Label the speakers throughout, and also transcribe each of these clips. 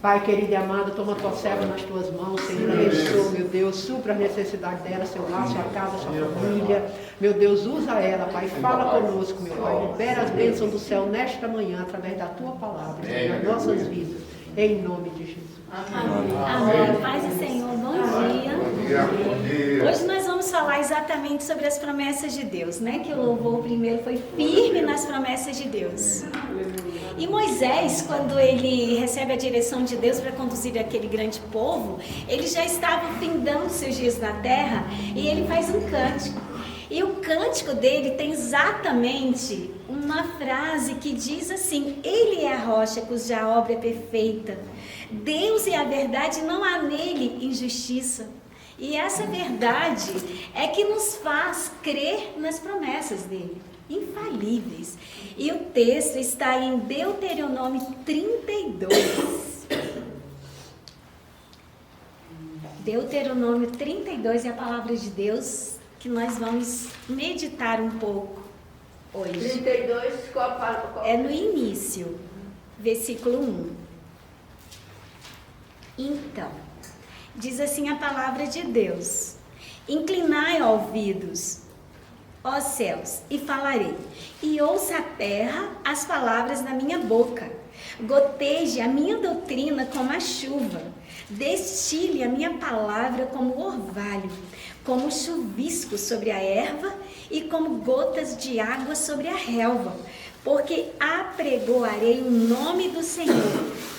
Speaker 1: Pai querido e amado, toma tua serva nas tuas mãos, Senhor, abençoa, meu Deus, supra as necessidades dela, seu lar, sua casa, sua família, meu Deus, usa ela, Pai, fala conosco, meu Pai, libera as bênçãos do céu nesta manhã, através da tua palavra, Senhor, nas nossas vidas, em nome de Jesus.
Speaker 2: Amém. Amém. Paz do Senhor, bom dia. Hoje nós vamos falar exatamente sobre as promessas de Deus, né? Que o louvor primeiro foi firme nas promessas de Deus. E Moisés, quando ele recebe a direção de Deus para conduzir aquele grande povo, ele já estava findando seus dias na terra e ele faz um cântico. E o cântico dele tem exatamente uma frase que diz assim: Ele é a rocha cuja obra é perfeita. Deus é a verdade, não há nele injustiça. E essa verdade é que nos faz crer nas promessas dele, infalíveis. E o texto está em Deuteronômio 32. Deuteronômio 32 é a palavra de Deus que nós vamos meditar um pouco hoje.
Speaker 1: 32, qual?
Speaker 2: É no início, versículo 1. Então, diz assim a palavra de Deus: Inclinai ouvidos, ó céus, e falarei, e ouça a terra as palavras da minha boca. Goteje a minha doutrina como a chuva, destile a minha palavra como o orvalho, como chuvisco sobre a erva e como gotas de água sobre a relva. Porque apregoarei o nome do Senhor,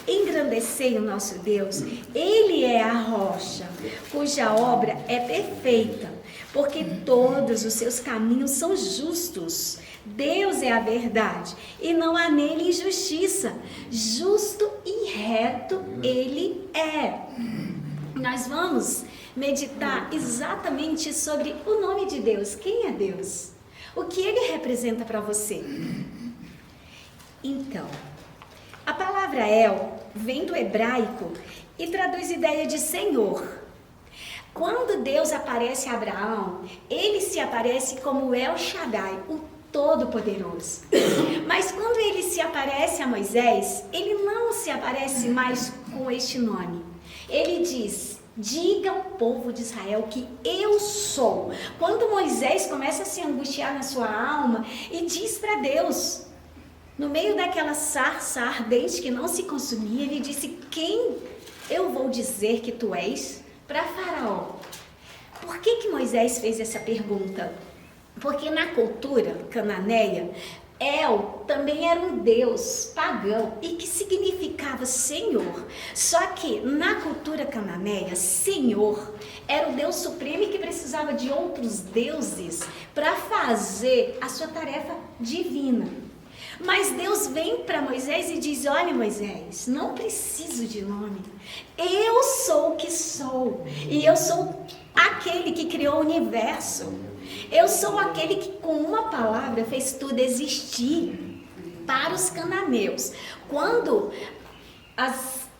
Speaker 2: engrandecei o nosso Deus. Ele é a rocha, cuja obra é perfeita, porque todos os seus caminhos são justos. Deus é a verdade, e não há nele injustiça. Justo e reto ele é. Nós vamos meditar exatamente sobre o nome de Deus. Quem é Deus? O que ele representa para você? Então, a palavra El vem do hebraico e traduz ideia de Senhor. Quando Deus aparece a Abraão, ele se aparece como El Shaddai, o Todo-Poderoso. Mas quando ele se aparece a Moisés, ele não se aparece mais com este nome. Ele diz: diga ao povo de Israel que eu sou. Quando Moisés começa a se angustiar na sua alma e diz para Deus, no meio daquela sarça ardente que não se consumia, ele disse: quem eu vou dizer que tu és para Faraó? Por que Moisés fez essa pergunta? Porque na cultura cananeia, El também era um deus pagão e que significava Senhor. Só que na cultura cananeia, Senhor era o Deus supremo e que precisava de outros deuses para fazer a sua tarefa divina. Mas Deus vem para Moisés e diz: olha, Moisés, não preciso de nome. Eu sou o que sou. E eu sou aquele que criou o universo. Eu sou aquele que com uma palavra fez tudo existir. Para os cananeus, quando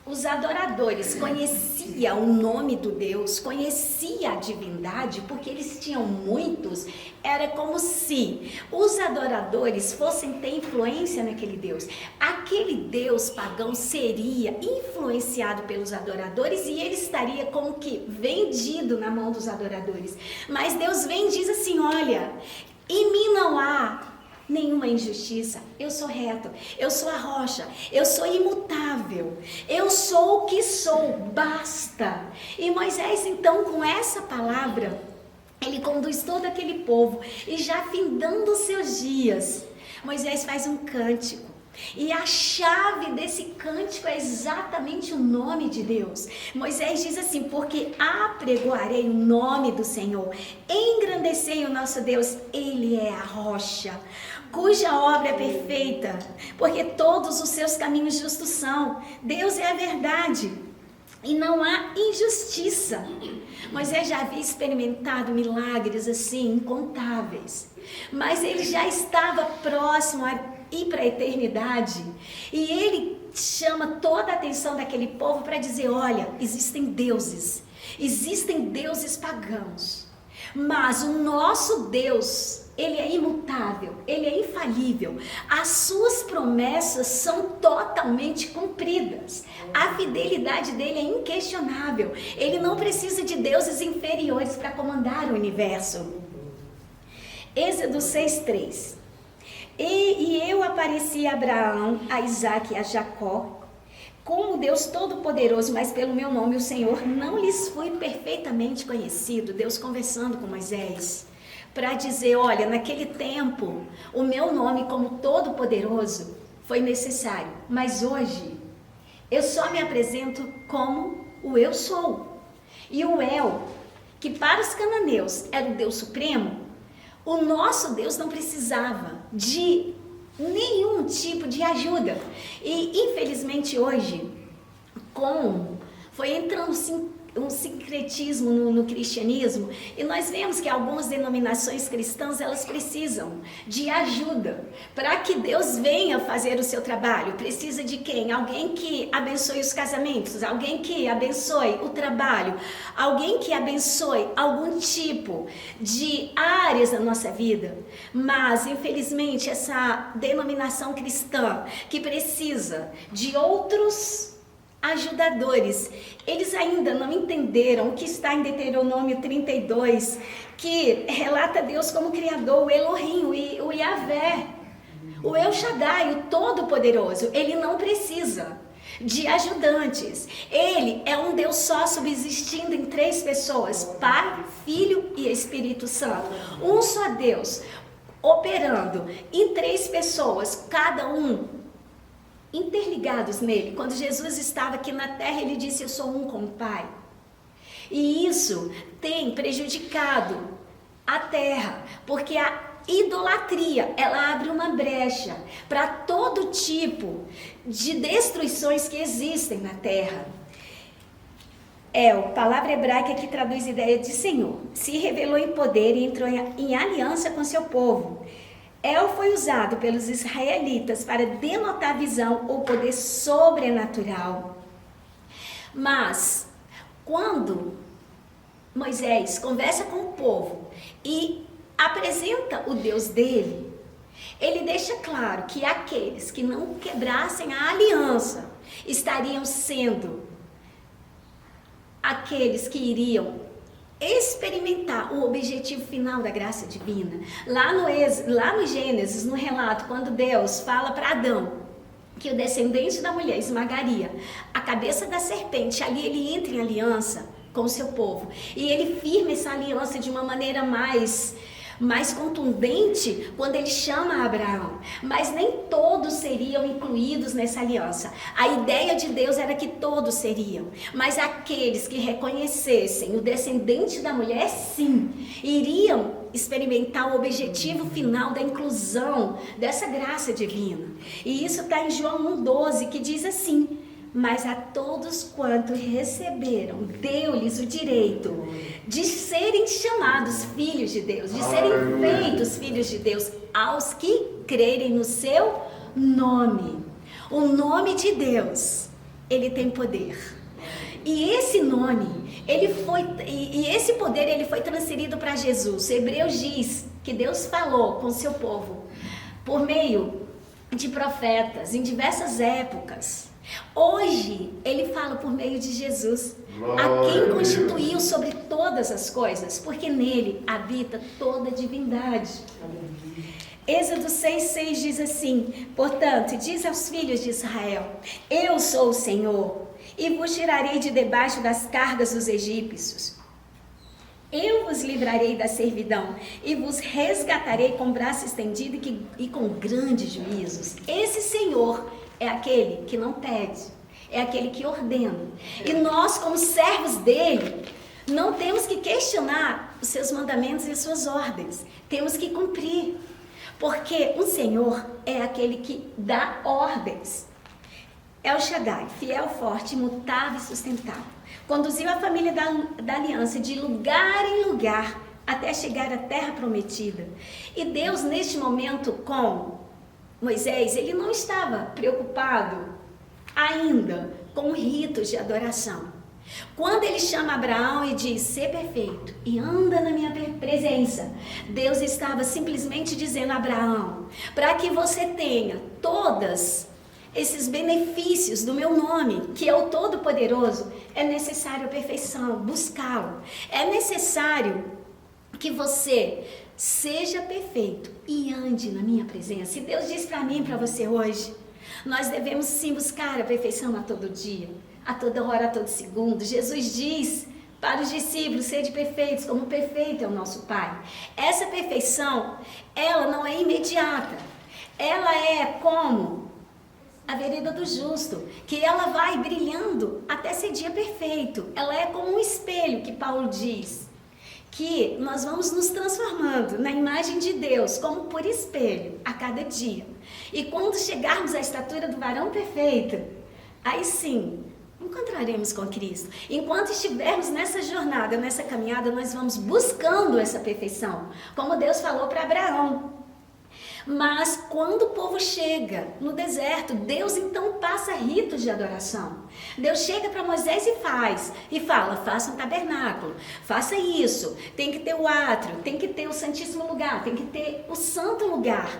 Speaker 2: os adoradores conheciam o nome do Deus, conheciam a divindade, porque eles tinham muitos, era como se os adoradores fossem ter influência naquele Deus. Aquele Deus pagão seria influenciado pelos adoradores e ele estaria como que vendido na mão dos adoradores. Mas Deus vem e diz assim: olha, em mim não há nenhuma injustiça, eu sou reto, eu sou a rocha, eu sou imutável, eu sou o que sou, basta. E Moisés então, com essa palavra, ele conduz todo aquele povo e já findando os seus dias, Moisés faz um cântico. E a chave desse cântico é exatamente o nome de Deus. Moisés diz assim: porque apregoarei o nome do Senhor, engrandecei o nosso Deus, Ele é a rocha, cuja obra é perfeita, porque todos os seus caminhos justos são. Deus é a verdade e não há injustiça. Moisés já havia experimentado milagres assim, incontáveis, mas ele já estava próximo a ir para a eternidade, e ele chama toda a atenção daquele povo para dizer: olha, existem deuses pagãos, mas o nosso Deus ele é imutável, ele é infalível. As suas promessas são totalmente cumpridas. A fidelidade dele é inquestionável. Ele não precisa de deuses inferiores para comandar o universo. Êxodo 6:3. E eu apareci a Abraão, a Isaque e a Jacó como Deus Todo-Poderoso, mas pelo meu nome, o Senhor, não lhes fui perfeitamente conhecido. Deus conversando com Moisés, para dizer, olha, naquele tempo, o meu nome como Todo-Poderoso foi necessário, mas hoje, eu só me apresento como o Eu Sou. E o El, que para os cananeus era o Deus Supremo, o nosso Deus não precisava de nenhum tipo de ajuda. E infelizmente hoje, foi entrando um sincretismo no cristianismo, e nós vemos que algumas denominações cristãs, elas precisam de ajuda para que Deus venha fazer o seu trabalho. Precisa de quem? Alguém que abençoe os casamentos, alguém que abençoe o trabalho, alguém que abençoe algum tipo de áreas da nossa vida. Mas infelizmente essa denominação cristã que precisa de outros ajudadores, eles ainda não entenderam o que está em Deuteronômio 32, que relata Deus como Criador, o Elohim, o Yahvé, o El Shaddai, o Todo-Poderoso. Ele não precisa de ajudantes. Ele é um Deus só, subsistindo em 3 pessoas, Pai, Filho e Espírito Santo. Um só Deus, operando em 3 pessoas, cada um interligados nele. Quando Jesus estava aqui na terra, ele disse, eu sou um com o Pai. E isso tem prejudicado a terra, porque a idolatria, ela abre uma brecha para todo tipo de destruições que existem na terra. A palavra hebraica que traduz ideia de Senhor. Se revelou em poder e entrou em aliança com seu povo. El foi usado pelos israelitas para denotar visão ou poder sobrenatural. Mas, quando Moisés conversa com o povo e apresenta o Deus dele, ele deixa claro que aqueles que não quebrassem a aliança estariam sendo aqueles que iriam experimentar o objetivo final da graça divina. Lá no Gênesis, no relato, quando Deus fala para Adão que o descendente da mulher esmagaria a cabeça da serpente, ali ele entra em aliança com o seu povo. E ele firma essa aliança de uma maneira mais contundente quando ele chama Abraão. Mas nem todos seriam incluídos nessa aliança. A ideia de Deus era que todos seriam. Mas aqueles que reconhecessem o descendente da mulher, sim, iriam experimentar o objetivo final da inclusão dessa graça divina. E isso está em João 1,12, que diz assim: mas a todos quanto receberam, deu-lhes o direito de serem chamados filhos de Deus, de serem feitos filhos de Deus, aos que crerem no seu nome. O nome de Deus, ele tem poder. E esse nome, esse poder, ele foi transferido para Jesus. Hebreus diz que Deus falou com o seu povo por meio de profetas em diversas épocas. Hoje, ele fala por meio de Jesus, a quem constituiu sobre todas as coisas, porque nele habita toda a divindade. Êxodo 6,6 diz assim: portanto, diz aos filhos de Israel, eu sou o Senhor, e vos tirarei de debaixo das cargas dos egípcios. Eu vos livrarei da servidão e vos resgatarei com braço estendido e com grandes juízos. Esse Senhor é aquele que não pede, é aquele que ordena. E nós, como servos dele, não temos que questionar os seus mandamentos e as suas ordens. Temos que cumprir. Porque o Senhor é aquele que dá ordens. El Shaddai, fiel, forte, imutável e sustentável, conduziu a família da aliança de lugar em lugar até chegar à terra prometida. E Deus, neste momento, com Moisés, ele não estava preocupado ainda com ritos de adoração. Quando ele chama Abraão e diz, ser perfeito e anda na minha presença, Deus estava simplesmente dizendo a Abraão, para que você tenha todos esses benefícios do meu nome, que é o Todo-Poderoso, é necessário a perfeição, buscá-lo. É necessário que você seja perfeito e ande na minha presença. E Deus diz para mim e para você hoje, nós devemos sim buscar a perfeição a todo dia, a toda hora, a todo segundo. Jesus diz para os discípulos, sede perfeitos, como perfeito é o nosso Pai. Essa perfeição, ela não é imediata. Ela é como a vereda do justo, que ela vai brilhando até ser dia perfeito. Ela é como um espelho, que Paulo diz, que nós vamos nos transformando na imagem de Deus, como por espelho, a cada dia. E quando chegarmos à estatura do varão perfeito, aí sim, encontraremos com Cristo. Enquanto estivermos nessa jornada, nessa caminhada, nós vamos buscando essa perfeição, como Deus falou para Abraão. Mas quando o povo chega no deserto, Deus então passa ritos de adoração. Deus chega para Moisés e fala, faça um tabernáculo, faça isso, tem que ter o átrio, tem que ter o santíssimo lugar, tem que ter o santo lugar.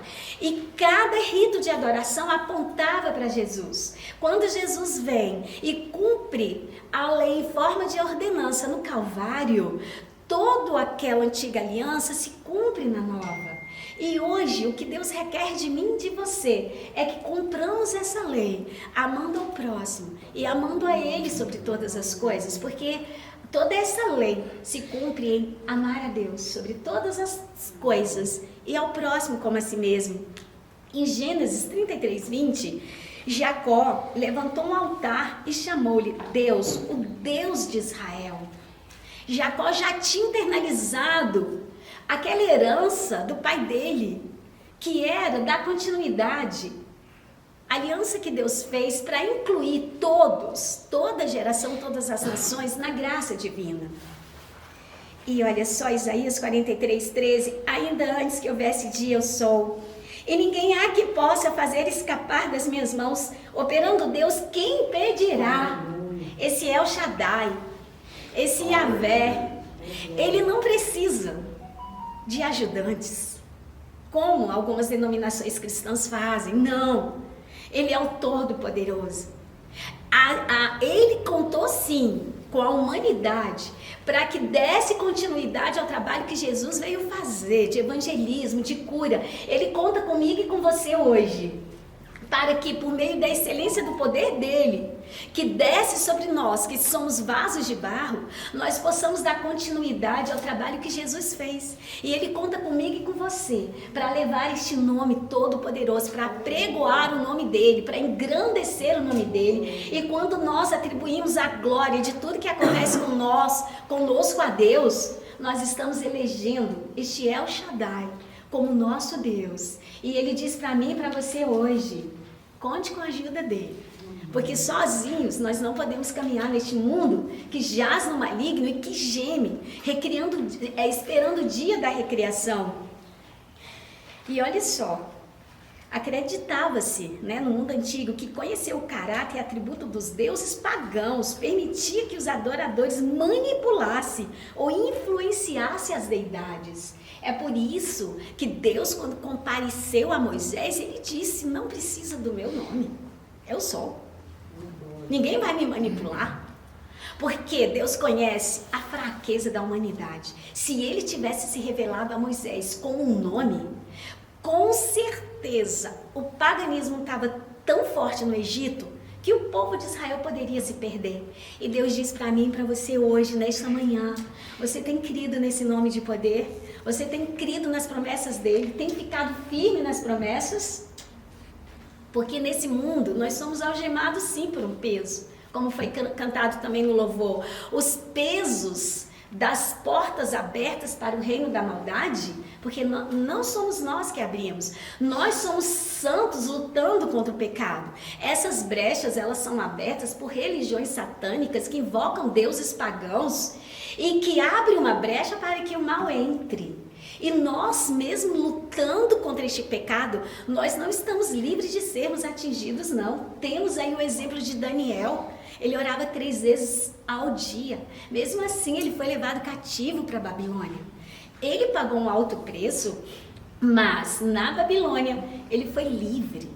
Speaker 2: E cada rito de adoração apontava para Jesus. Quando Jesus vem e cumpre a lei em forma de ordenança no Calvário, toda aquela antiga aliança se cumpre na nova. E hoje, o que Deus requer de mim e de você é que cumpramos essa lei, amando ao próximo e amando a Ele sobre todas as coisas, porque toda essa lei se cumpre em amar a Deus sobre todas as coisas e ao próximo como a si mesmo. Em Gênesis 33:20, Jacó levantou um altar e chamou-lhe Deus, o Deus de Israel. Jacó já tinha internalizado aquela herança do pai dele, que era da continuidade, a aliança que Deus fez para incluir todos, toda a geração, todas as nações na graça divina. E olha só, Isaías 43:13, ainda antes que houvesse dia eu sou, e ninguém há que possa fazer escapar das minhas mãos, operando Deus, quem impedirá? Esse El Shaddai, esse Yahvé, ele não precisa de ajudantes, como algumas denominações cristãs fazem. Não, ele é o Todo-Poderoso. Ele contou sim com a humanidade para que desse continuidade ao trabalho que Jesus veio fazer, de evangelismo, de cura. Ele conta comigo e com você hoje, para que por meio da excelência do poder dele, que desce sobre nós, que somos vasos de barro, nós possamos dar continuidade ao trabalho que Jesus fez. E ele conta comigo e com você, para levar este nome todo poderoso, para pregoar o nome dele, para engrandecer o nome dele. E quando nós atribuímos a glória de tudo que acontece com nós, conosco a Deus, nós estamos elegendo este El Shaddai como nosso Deus. E ele diz para mim e para você hoje, conte com a ajuda dele. Porque sozinhos nós não podemos caminhar neste mundo que jaz no maligno e que geme, esperando o dia da recriação. E olha só, acreditava-se, no mundo antigo, que conhecer o caráter e atributo dos deuses pagãos permitia que os adoradores manipulassem ou influenciassem as deidades. É por isso que Deus, quando compareceu a Moisés, ele disse, não precisa do meu nome, eu sou. Ninguém vai me manipular, porque Deus conhece a fraqueza da humanidade. Se ele tivesse se revelado a Moisés com um nome, com certeza o paganismo estava tão forte no Egito que o povo de Israel poderia se perder. E Deus diz para mim e para você hoje, nesta manhã, você tem crido nesse nome de poder? Você tem crido nas promessas dele? Tem ficado firme nas promessas? Porque nesse mundo nós somos algemados sim por um peso, como foi cantado também no louvor. Os pesos das portas abertas para o reino da maldade, porque não somos nós que abrimos, nós somos santos lutando contra o pecado. Essas brechas, elas são abertas por religiões satânicas que invocam deuses pagãos e que abrem uma brecha para que o mal entre. E nós mesmo lutando contra este pecado, nós não estamos livres de sermos atingidos, não. Temos aí o exemplo de Daniel. Ele orava 3 vezes ao dia. Mesmo assim, ele foi levado cativo para a Babilônia. Ele pagou um alto preço, mas na Babilônia ele foi livre.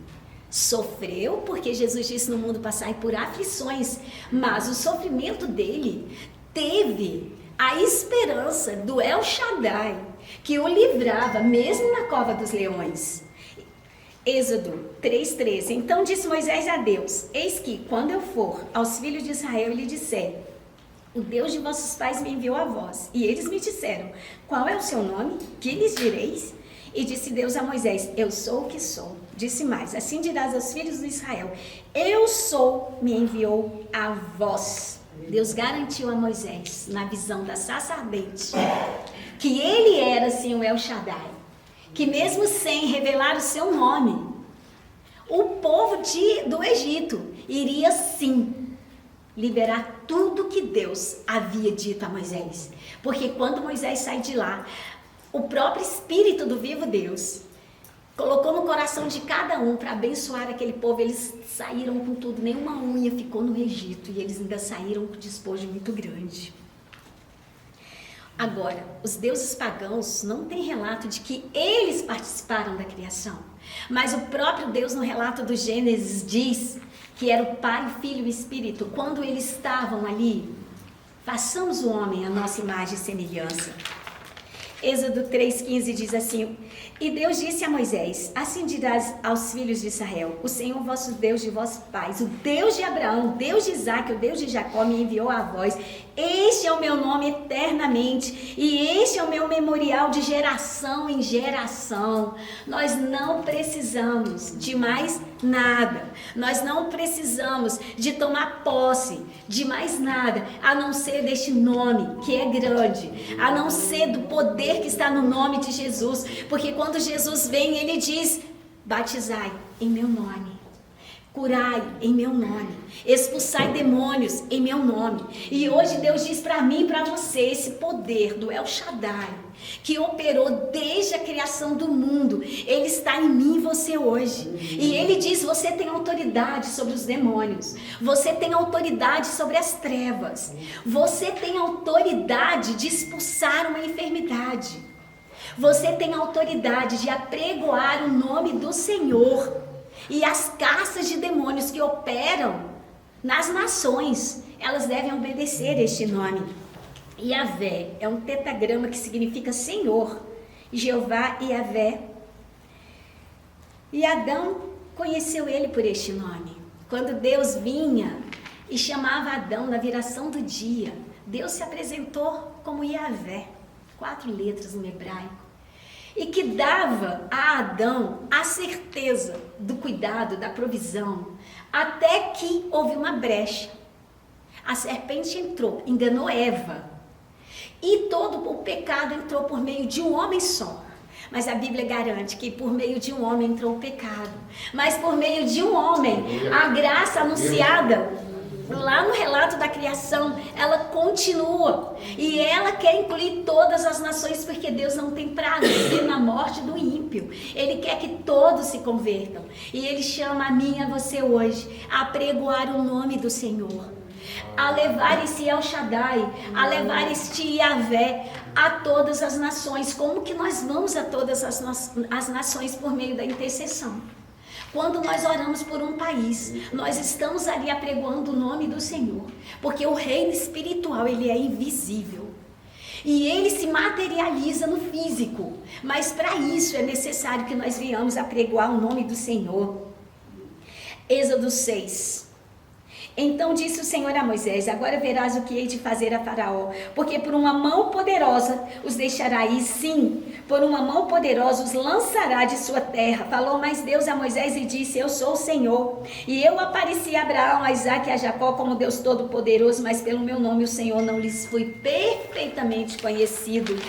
Speaker 2: Sofreu, porque Jesus disse: no mundo passai por aflições, mas o sofrimento dele teve a esperança do El Shaddai, que o livrava mesmo na cova dos leões. Êxodo 3:13. Então disse Moisés a Deus: eis que, quando eu for aos filhos de Israel e lhe disser: o Deus de vossos pais me enviou a vós, e eles me disseram: qual é o seu nome? Que lhes direis? E disse Deus a Moisés: eu sou o que sou. Disse mais: assim dirás aos filhos de Israel: eu sou, me enviou a vós. Deus garantiu a Moisés, na visão da sarça ardente, que ele era sim o El Shaddai, que mesmo sem revelar o seu nome, o povo do Egito iria sim liberar tudo que Deus havia dito a Moisés. Porque quando Moisés sai de lá, o próprio Espírito do vivo Deus colocou no coração de cada um para abençoar aquele povo. Eles saíram com tudo, nenhuma unha ficou no Egito, e eles ainda saíram com despojo muito grande. Agora, os deuses pagãos não têm relato de que eles participaram da criação, mas o próprio Deus, no relato do Gênesis, diz que era o Pai, o Filho e o Espírito. Quando eles estavam ali: façamos o homem à nossa imagem e semelhança. Êxodo 3,15 diz assim: e Deus disse a Moisés: assim dirás aos filhos de Israel: o Senhor vosso Deus de vossos pais, o Deus de Abraão, o Deus de Isaque, o Deus de Jacó, me enviou a vós. Este é o meu nome eternamente, e este é o meu memorial de geração em geração. Nós não precisamos de mais nada, nós não precisamos de tomar posse de mais nada, a não ser deste nome que é grande, a não ser do poder que está no nome de Jesus. Porque quando Jesus vem, ele diz: batizai em meu nome, curai em meu nome, expulsai demônios em meu nome. E hoje Deus diz para mim e para você: esse poder do El Shaddai, que operou desde a criação do mundo, ele está em mim e você hoje. E ele diz: você tem autoridade sobre os demônios, você tem autoridade sobre as trevas, você tem autoridade de expulsar uma enfermidade, você tem autoridade de apregoar o nome do Senhor. E as castas de demônios que operam nas nações, elas devem obedecer este nome. Yavé é um tetagrama que significa Senhor, Jeová e Yavé. E Adão conheceu ele por este nome. Quando Deus vinha e chamava Adão na viração do dia, Deus se apresentou como Yavé, 4 letras no hebraico, e que dava a Adão a certeza do cuidado, da provisão, até que houve uma brecha. A serpente entrou, enganou Eva, e todo o pecado entrou por meio de um homem só. Mas a Bíblia garante que por meio de um homem entrou o pecado, mas por meio de um homem, a graça anunciada lá no relato da criação, ela continua, e ela quer incluir todas as nações, porque Deus não tem prazer na morte do ímpio. Ele quer que todos se convertam, e ele chama a mim e a você hoje a apregoar o nome do Senhor, a levar esse El Shaddai, a levar este Yavé a todas as nações. Como que nós vamos a todas as nações? Por meio da intercessão. Quando nós oramos por um país, nós estamos ali apregoando o nome do Senhor, porque o reino espiritual, ele é invisível, e ele se materializa no físico, mas para isso é necessário que nós venhamos apregoar o nome do Senhor. Êxodo 6. Então disse o Senhor a Moisés: agora verás o que hei de fazer a Faraó, porque por uma mão poderosa os deixará ir, sim, por uma mão poderosa os lançará de sua terra. Falou mais Deus a Moisés e disse: eu sou o Senhor, e eu apareci a Abraão, a Isaque e a Jacó como Deus Todo-Poderoso, mas pelo meu nome o Senhor não lhes foi perfeitamente conhecido.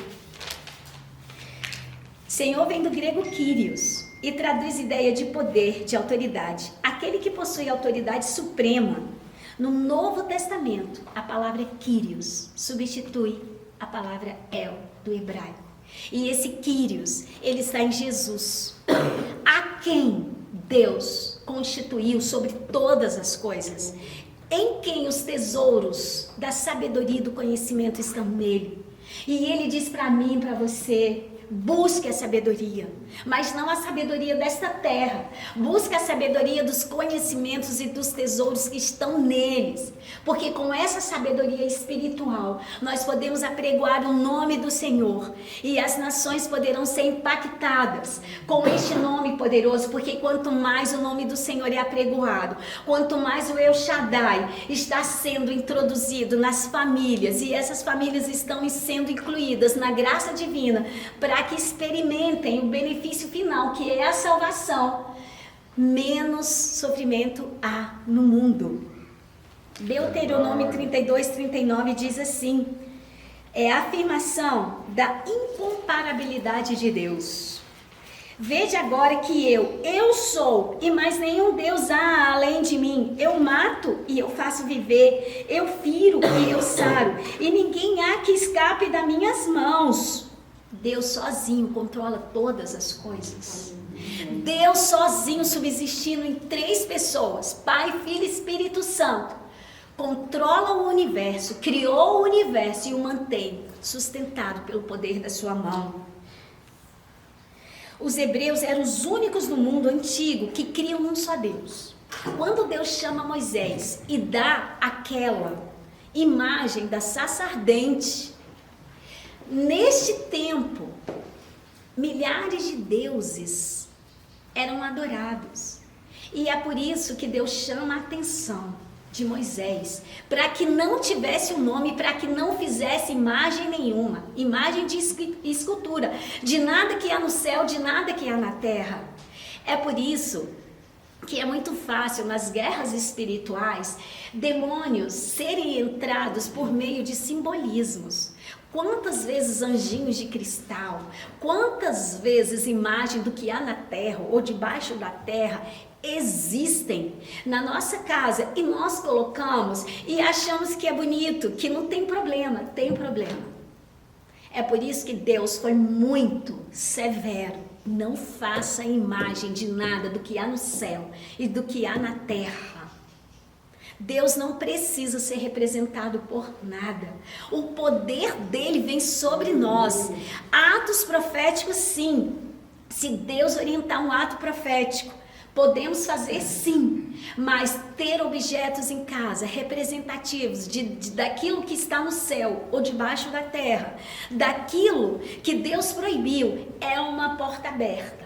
Speaker 2: Senhor vem do grego Kyrios e traduz ideia de poder, de autoridade, aquele que possui autoridade suprema. No Novo Testamento, a palavra Kyrios substitui a palavra El, do hebraico. E esse Kyrios, ele está em Jesus, a quem Deus constituiu sobre todas as coisas. em quem os tesouros da sabedoria e do conhecimento estão nele. E ele diz para mim e para você: busque a sabedoria, mas não a sabedoria desta terra. Busque a sabedoria dos conhecimentos e dos tesouros que estão neles. Porque com essa sabedoria espiritual, nós podemos apregoar o nome do Senhor. E as nações poderão ser impactadas com este nome poderoso. Porque quanto mais o nome do Senhor é apregoado, quanto mais o El Shaddai está sendo introduzido nas famílias, e essas famílias estão sendo incluídas na graça divina, para que experimentem o benefício final, que é a salvação, menos sofrimento há no mundo. Deuteronômio 32:39 diz assim: é a afirmação da incomparabilidade de Deus. Veja agora que eu sou, e mais nenhum Deus há além de mim. Eu mato e eu faço viver, eu firo e eu saro, e ninguém há que escape das minhas mãos. Deus sozinho controla todas as coisas. Deus sozinho, subsistindo em 3 pessoas, Pai, Filho e Espírito Santo, controla o universo, criou o universo e o mantém sustentado pelo poder da sua mão. Os hebreus eram os únicos no mundo antigo que criam um só Deus. Quando Deus chama Moisés e dá aquela imagem da sarça ardente, neste tempo, milhares de deuses eram adorados. E é por isso que Deus chama a atenção de Moisés, para que não tivesse o nome, para que não fizesse imagem nenhuma, imagem de escultura, de nada que há no céu, de nada que há na terra. É por isso que é muito fácil nas guerras espirituais demônios serem entrados por meio de simbolismos. Quantas vezes anjinhos de cristal, quantas vezes imagem do que há na terra ou debaixo da terra existem na nossa casa e nós colocamos e achamos que é bonito, que não tem problema. Tem problema. É por isso que Deus foi muito severo. Não faça imagem de nada do que há no céu e do que há na terra. Deus não precisa ser representado por nada. O poder dele vem sobre nós. Atos proféticos, sim. Se Deus orientar um ato profético, podemos fazer sim, mas ter objetos em casa representativos daquilo que está no céu ou debaixo da terra, daquilo que Deus proibiu, é uma porta aberta.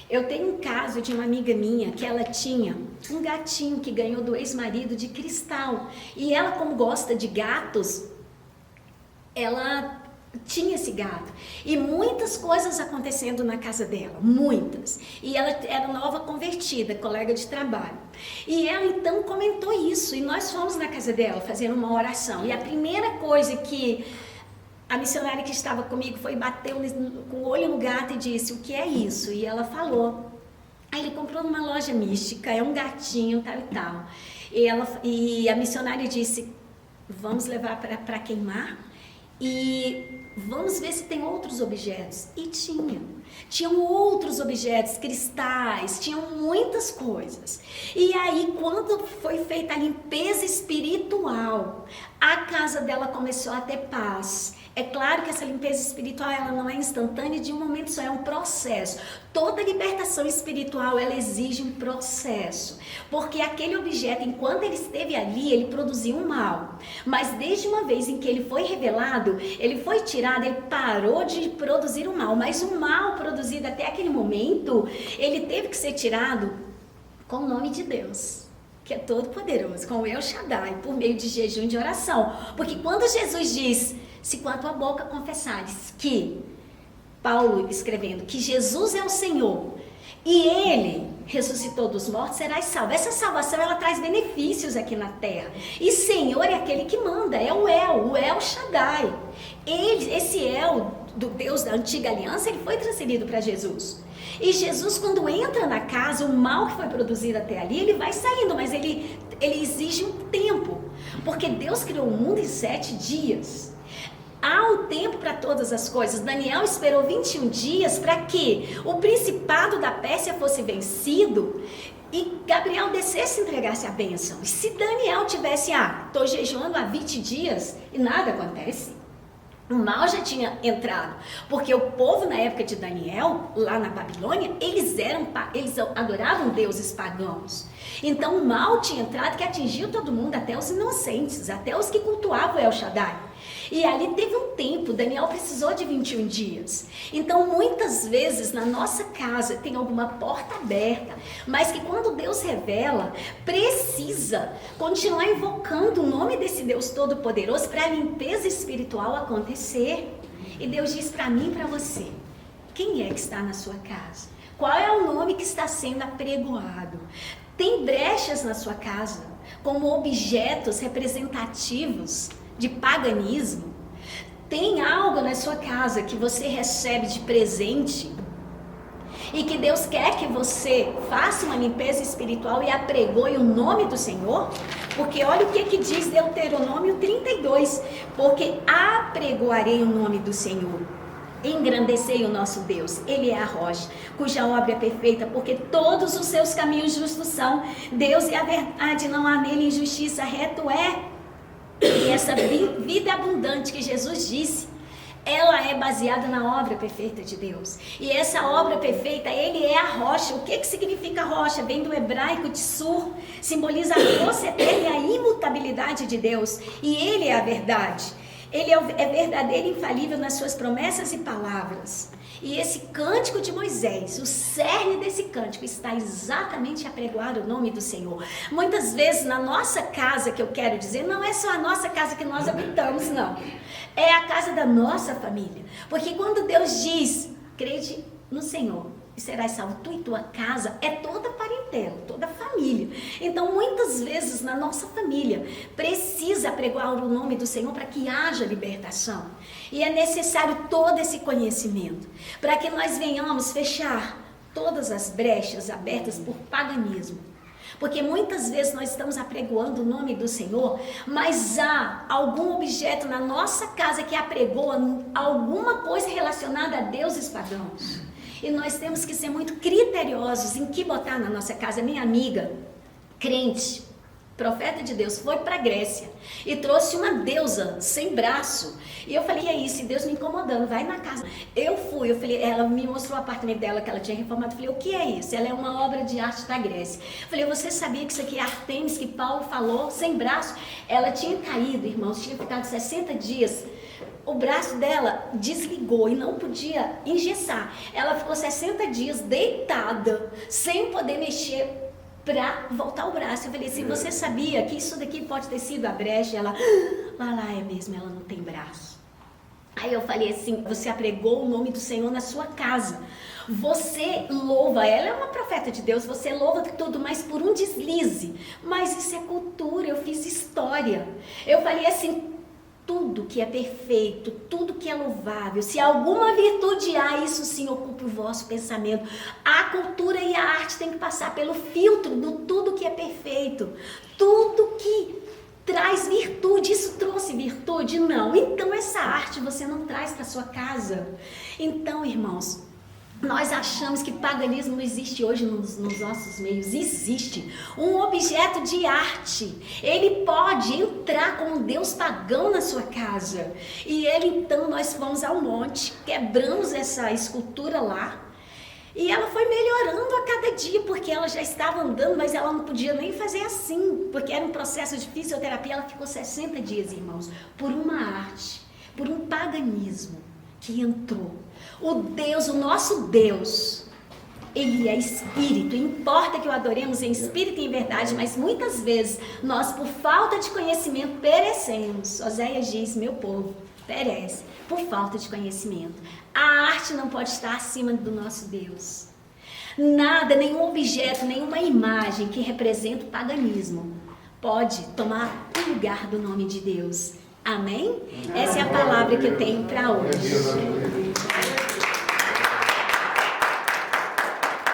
Speaker 2: Eu tenho um caso de uma amiga minha que ela tinha um gatinho que ganhou do ex-marido de cristal. E ela, como gosta de gatos, ela tinha esse gato. E muitas coisas acontecendo na casa dela, muitas. E ela era nova convertida, colega de trabalho. E ela então comentou isso. E nós fomos na casa dela fazendo uma oração. E a primeira coisa que a missionária que estava comigo foi bater com o olho no gato e disse: o que é isso? E ela falou. Aí ele comprou numa loja mística, é um gatinho, tal e tal. E a missionária disse: vamos levar para queimar e vamos ver se tem outros objetos. E tinham outros objetos, cristais, tinham muitas coisas. E aí, quando foi feita a limpeza espiritual, a casa dela começou a ter paz. É claro que essa limpeza espiritual, ela não é instantânea de um momento só, é um processo. Toda libertação espiritual, ela exige um processo. Porque aquele objeto, enquanto ele esteve ali, ele produziu um mal. Mas desde uma vez em que ele foi revelado, ele foi tirado, ele parou de produzir o mal. Mas o mal produzido até aquele momento, ele teve que ser tirado com o nome de Deus, que é todo poderoso, com o El Shaddai, por meio de jejum e de oração. Porque quando Jesus diz: se com a tua boca confessares que, Paulo escrevendo, que Jesus é o Senhor e Ele ressuscitou dos mortos, serás salvo. Essa salvação, ela traz benefícios aqui na terra. E Senhor é aquele que manda, é o El Shaddai. Esse El, do Deus da antiga aliança, ele foi transferido para Jesus. E Jesus, quando entra na casa, o mal que foi produzido até ali, ele vai saindo, mas ele exige um tempo. Porque Deus criou o mundo em 7 dias. Há um tempo para todas as coisas. Daniel esperou 21 dias para que o principado da Pérsia fosse vencido, e Gabriel descesse e entregasse a bênção. E se Daniel tivesse, estou jejuando há 20 dias e nada acontece, o mal já tinha entrado, porque o povo na época de Daniel, lá na Babilônia, eles adoravam deuses pagãos. Então o mal tinha entrado que atingiu todo mundo, até os inocentes, até os que cultuavam El Shaddai. E ali teve um tempo, Daniel precisou de 21 dias. Então muitas vezes na nossa casa tem alguma porta aberta, mas que quando Deus revela, precisa continuar invocando o nome desse Deus Todo-Poderoso para a limpeza espiritual acontecer. E Deus diz para mim e para você, quem é que está na sua casa? Qual é o nome que está sendo apregoado? Tem brechas na sua casa, como objetos representativos de paganismo? Tem algo na sua casa que você recebe de presente e que Deus quer que você faça uma limpeza espiritual e apregoe o nome do Senhor? Porque olha o que diz Deuteronômio 32, porque apregoarei o nome do Senhor. Engrandecei o nosso Deus, Ele é a rocha, cuja obra é perfeita, porque todos os seus caminhos justos são. Deus é a verdade, não há nele injustiça, reto é. E essa vida abundante que Jesus disse, ela é baseada na obra perfeita de Deus. E essa obra perfeita, Ele é a rocha. O que significa rocha? Vem do hebraico tsur, simboliza a força eterna e a imutabilidade de Deus. E Ele é a verdade. Ele é verdadeiro e infalível nas suas promessas e palavras. E esse cântico de Moisés, o cerne desse cântico está exatamente apregoado o nome do Senhor. Muitas vezes na nossa casa, que eu quero dizer, não é só a nossa casa que nós habitamos, não. É a casa da nossa família. Porque quando Deus diz, crede no Senhor e serás salvo, tu e tua casa, é toda parentela, toda família. Então muitas vezes na nossa família precisa apregoar o nome do Senhor para que haja libertação. E é necessário todo esse conhecimento para que nós venhamos fechar todas as brechas abertas por paganismo. Porque muitas vezes nós estamos apregoando o nome do Senhor, mas há algum objeto na nossa casa que apregoa alguma coisa relacionada a deuses pagãos. E nós temos que ser muito criteriosos em que botar na nossa casa. Minha amiga, crente, profeta de Deus, foi para a Grécia e trouxe uma deusa sem braço. E eu falei, e aí, se Deus me incomodando, vai na casa. Eu falei, ela me mostrou o apartamento dela que ela tinha reformado. Eu falei, o que é isso? Ela é uma obra de arte da Grécia. Eu falei, você sabia que isso aqui é Artemis, que Paulo falou, sem braço? Ela tinha caído, irmãos, tinha ficado 60 dias. O braço dela desligou e não podia engessar. Ela ficou 60 dias deitada, sem poder mexer para voltar o braço. Eu falei assim, você sabia que isso daqui pode ter sido a brecha? Ela, lá é mesmo, ela não tem braço. Aí eu falei assim, você apregou o nome do Senhor na sua casa. Você louva, ela é uma profeta de Deus, você louva tudo, mas por um deslize. Mas isso é cultura, eu fiz história. Eu falei assim, tudo que é perfeito, tudo que é louvável, se alguma virtude há, isso sim ocupa o vosso pensamento. A cultura e a arte tem que passar pelo filtro do tudo que é perfeito, tudo que traz virtude. Isso trouxe virtude? Não. Então essa arte você não traz para sua casa. Então, irmãos, nós achamos que paganismo não existe hoje nos nossos meios. Existe. Um objeto de arte, ele pode entrar como um deus pagão na sua casa. E então nós fomos ao monte, quebramos essa escultura lá. E ela foi melhorando a cada dia, porque ela já estava andando, mas ela não podia nem fazer assim, porque era um processo de fisioterapia. Ela ficou 60 dias, irmãos, por uma arte, por um paganismo que entrou. O Deus, o nosso Deus, Ele é espírito. Importa que o adoremos em espírito e em verdade, mas muitas vezes nós, por falta de conhecimento, perecemos. Oséias diz, meu povo perece por falta de conhecimento. A arte não pode estar acima do nosso Deus. Nada, nenhum objeto, nenhuma imagem que representa o paganismo pode tomar o lugar do nome de Deus. Amém? Essa é a palavra que eu tenho para hoje.